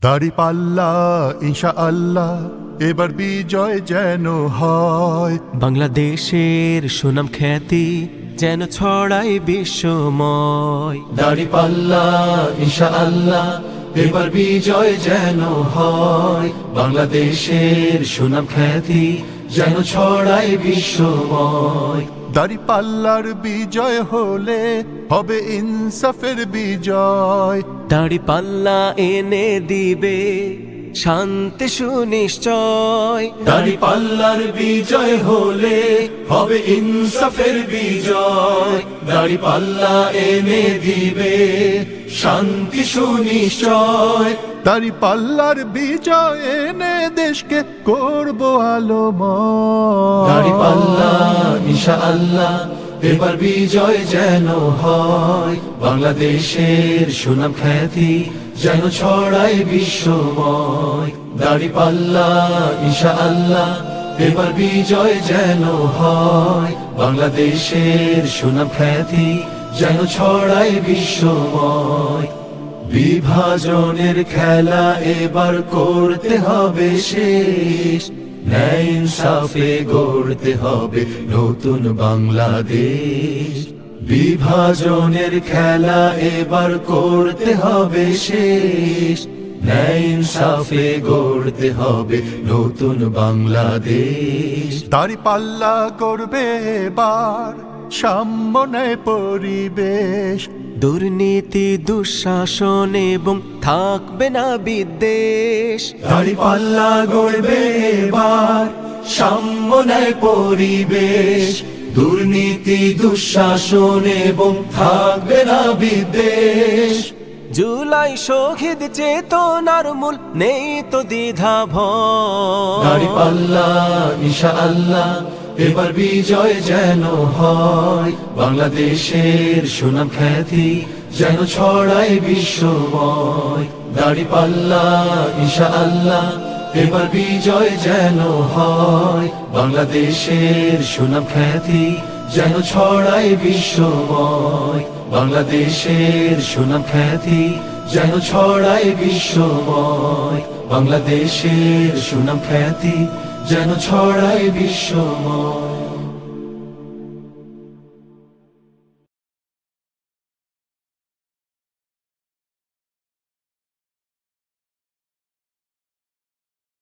দাঁড়িপাল্লা ইনশাআল্লাহ এবার বিজয় যেন হয়। বাংলাদেশের সুনাম খ্যাতি যেন ছড়াই বিশ্বময়। দাঁড়িপাল্লা ইনশাআল্লাহ এবার বিজয় যেন হয়। বাংলাদেশের সুনাম খ্যাতি যেন ছড়াই বিশ্বময়। দাঁড়িপাল্লার বিজয় হলে হবে ইনসাফের বিজয়। দাঁড়িপাল্লা এনে দিবে শান্তি সুনিশ্চয়। দাঁড়িপাল্লার বিজয় হলে হবে ইনসাফের বিজয়। দাঁড়িপাল্লা এনে দিবে শান্তি সুনিশ্চয়। দাঁড়িপাল্লার বিজয় এনে দেশকে করব আলোময়। দাঁড়িপাল্লা ইনশাআল্লাহ এবার বিজয় যেন হয়। বাংলাদেশের সুনাম খ্যাতি যেন ছড়াই বিশ্বময়। দাঁড়িপাল্লা ইনশাআল্লাহ এবার বিজয় যেন হয়। বাংলাদেশের সুনাম খ্যাতি যেন ছড়াই বিশ্বময়। বিভাজনের খেলা এবার করতে হবে শেষ। ন্যায় ইনসাফে গড়তে হবে নতুন বাংলাদেশ। বিভাজনের খেলা এবার করতে হবে শেষ। ন্যায় ইনসাফে গড়তে হবে নতুন বাংলাদেশ। দাঁড়িপাল্লা করবে এবার সাম্য ন্যায় পরিবেশ। দুর্নীতি দুঃশাসন এবং থাকবে না বিদ্বেষ। দাঁড়িপাল্লা গড়বে এবার সাম্য ন্যায় পরিবেশ। দুর্নীতি দুঃশাসন এবং থাকবে না বিদ্বেষ। জুলাই শহীদ চেতনার মূল নেই তো দ্বিধা ভয়। দাঁড়িপাল্লা ইনশাআল্লাহ এবার বিজয় যেন হয়। বাংলাদেশের সুনাম খ্যাতি যেন ছড়াই বিশ্বময়। দাঁড়িপাল্লা ইনশাআল্লাহ এবার বিজয় যেন হয়। বাংলাদেশের সুনাম খ্যাতি যেন ছড়াই বিশ্বময়। বাংলাদেশের সুনাম খ্যাতি যেন ছড়াই বিশ্বময়। বাংলাদেশের সুনাম খ্যাতি যেন ছড়াই বিশ্বময়।